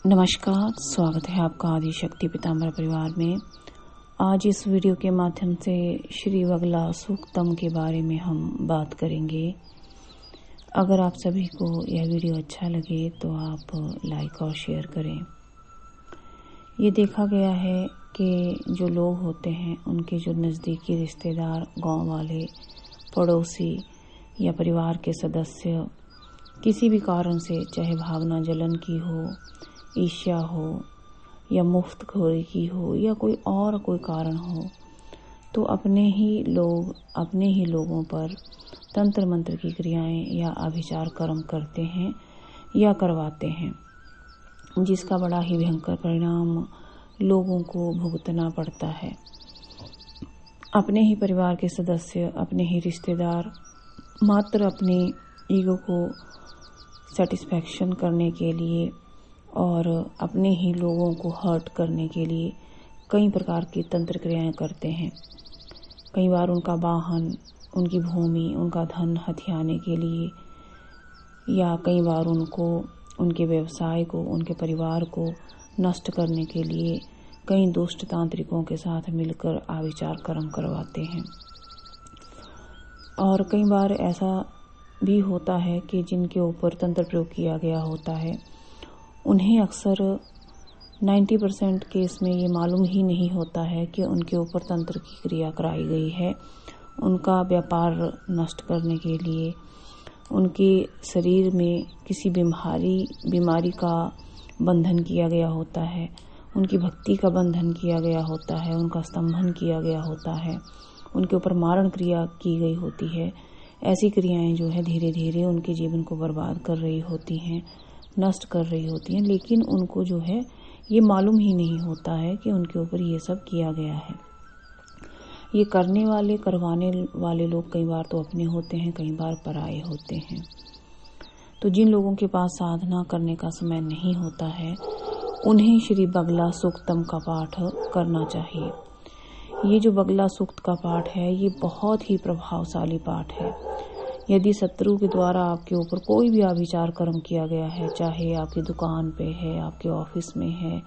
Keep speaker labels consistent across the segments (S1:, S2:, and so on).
S1: नमस्कार, स्वागत है आपका आदिशक्ति पीताम्बर परिवार में। आज इस वीडियो के माध्यम से श्री बगला सूक्तम के बारे में हम बात करेंगे। अगर आप सभी को यह वीडियो अच्छा लगे तो आप लाइक और शेयर करें। ये देखा गया है कि जो लोग होते हैं उनके जो नज़दीकी रिश्तेदार, गांव वाले, पड़ोसी या परिवार के सदस्य किसी भी कारण से, चाहे भावना जलन की हो, ईर्ष्या हो या मुफ्तखोरी की हो या कोई कारण हो, तो अपने ही लोगों पर तंत्र मंत्र की क्रियाएं या आभिचार कर्म करते हैं या करवाते हैं, जिसका बड़ा ही भयंकर परिणाम लोगों को भुगतना पड़ता है। अपने ही परिवार के सदस्य, अपने ही रिश्तेदार मात्र अपने ईगो को सेटिस्फैक्शन करने के लिए और अपने ही लोगों को हर्ट करने के लिए कई प्रकार की तंत्र क्रियाएं करते हैं। कई बार उनका वाहन, उनकी भूमि, उनका धन हथियाने के लिए, या कई बार उनको, उनके व्यवसाय को, उनके परिवार को नष्ट करने के लिए कई दुष्ट तांत्रिकों के साथ मिलकर आविचार कर्म करवाते हैं। और कई बार ऐसा भी होता है कि जिनके ऊपर तंत्र प्रयोग किया गया होता है उन्हें अक्सर 90% केस में ये मालूम ही नहीं होता है कि उनके ऊपर तंत्र की क्रिया कराई गई है। उनका व्यापार नष्ट करने के लिए, उनके शरीर में किसी बीमारी का बंधन किया गया होता है, उनकी भक्ति का बंधन किया गया होता है, उनका स्तंभन किया गया होता है, उनके ऊपर मारण क्रिया की गई होती है। ऐसी क्रियाएं जो है धीरे धीरे उनके जीवन को बर्बाद कर रही होती हैं, नष्ट कर रही होती हैं, लेकिन उनको जो है ये मालूम ही नहीं होता है कि उनके ऊपर ये सब किया गया है। ये करने वाले, करवाने वाले लोग कई बार तो अपने होते हैं, कई बार पराये होते हैं। तो जिन लोगों के पास साधना करने का समय नहीं होता है उन्हें श्री बगला सूक्तम का पाठ करना चाहिए। ये जो बगला सूक्त का पाठ है ये बहुत ही प्रभावशाली पाठ है। यदि शत्रु के द्वारा आपके ऊपर कोई भी आभिचार कर्म किया गया है, चाहे आपकी दुकान पे है, आपके ऑफिस में है,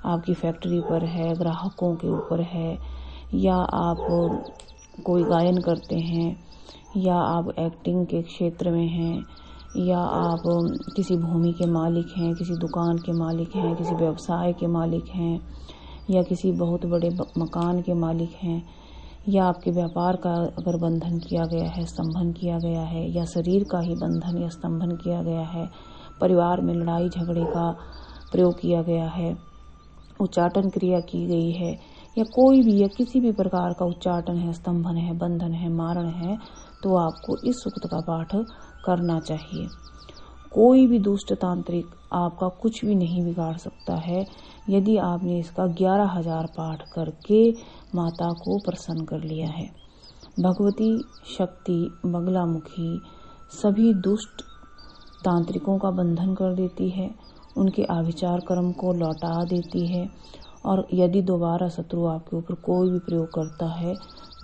S1: आपकी फैक्ट्री पर है, ग्राहकों के ऊपर है, या आप कोई गायन करते हैं, या आप एक्टिंग के क्षेत्र में हैं, या आप किसी भूमि के मालिक हैं, किसी दुकान के मालिक हैं, किसी व्यवसाय के मालिक हैं, या किसी बहुत बड़े मकान के मालिक हैं, या आपके व्यापार का अगर बंधन किया गया है, स्तंभन किया गया है, या शरीर का ही बंधन या स्तंभन किया गया है, परिवार में लड़ाई झगड़े का प्रयोग किया गया है, उच्चाटन क्रिया की गई है, या कोई भी या किसी भी प्रकार का उच्चाटन है, स्तंभन है, बंधन है, मारण है, तो आपको इस सूक्त का पाठ करना चाहिए। कोई भी दुष्ट तांत्रिक आपका कुछ भी नहीं बिगाड़ सकता है यदि आपने इसका 11,000 पाठ करके माता को प्रसन्न कर लिया है। भगवती शक्ति बगलामुखी सभी दुष्ट तांत्रिकों का बंधन कर देती है, उनके आभिचार कर्म को लौटा देती है, और यदि दोबारा शत्रु आपके ऊपर कोई भी प्रयोग करता है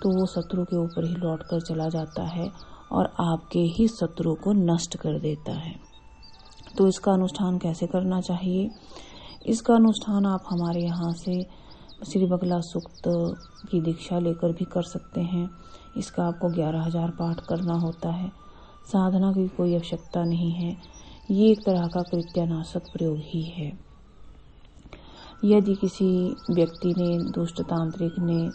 S1: तो वो शत्रु के ऊपर ही लौट कर चला जाता है और आपके ही शत्रु को नष्ट कर देता है। तो इसका अनुष्ठान कैसे करना चाहिए? इसका अनुष्ठान आप हमारे यहाँ से श्री बगला सूक्त की दीक्षा लेकर भी कर सकते हैं। इसका आपको 11,000 पाठ करना होता है। साधना की कोई आवश्यकता नहीं है, ये एक तरह का कृत्यानाशक प्रयोग ही है। यदि किसी व्यक्ति ने, दुष्ट तांत्रिक ने,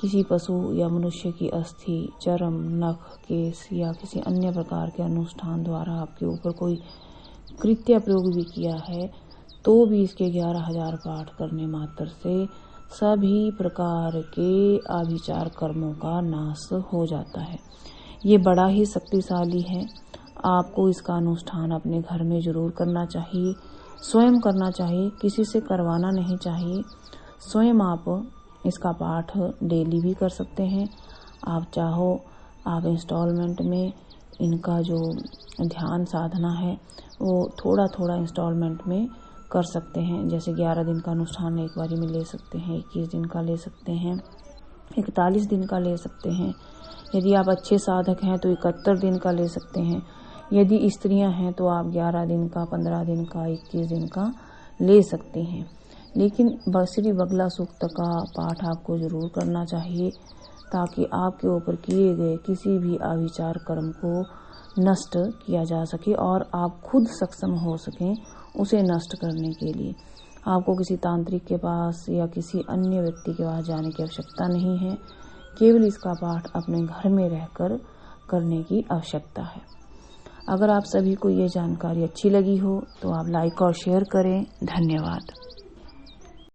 S1: किसी पशु या मनुष्य की अस्थि, चर्म, नख, केस या किसी अन्य प्रकार के अनुष्ठान द्वारा आपके ऊपर कोई कृत्य प्रयोग भी किया है तो भी इसके 11,000 पाठ करने मात्र से सभी प्रकार के आभिचार कर्मों का नाश हो जाता है। ये बड़ा ही शक्तिशाली है। आपको इसका अनुष्ठान अपने घर में जरूर करना चाहिए, स्वयं करना चाहिए, किसी से करवाना नहीं चाहिए। स्वयं आप इसका पाठ डेली भी कर सकते हैं। आप चाहो आप इंस्टॉलमेंट में इनका जो ध्यान साधना है वो थोड़ा थोड़ा इंस्टॉलमेंट में कर सकते हैं। जैसे 11 दिन का अनुष्ठान एक बारी में ले सकते हैं, 21 दिन का ले सकते हैं, 41 दिन का ले सकते हैं। यदि आप अच्छे साधक हैं तो 71 दिन का ले सकते हैं। यदि स्त्रियां हैं तो आप 11 दिन का, 15 दिन का, 21 दिन का ले सकते हैं। लेकिन श्री बगला सूक्त का पाठ आपको जरूर करना चाहिए, ताकि आपके ऊपर किए गए किसी भी अविचार कर्म को नष्ट किया जा सके और आप खुद सक्षम हो सकें उसे नष्ट करने के लिए। आपको किसी तांत्रिक के पास या किसी अन्य व्यक्ति के पास जाने की आवश्यकता नहीं है, केवल इसका पाठ अपने घर में रहकर करने की आवश्यकता है। अगर आप सभी को ये जानकारी अच्छी लगी हो तो आप लाइक और शेयर करें। धन्यवाद।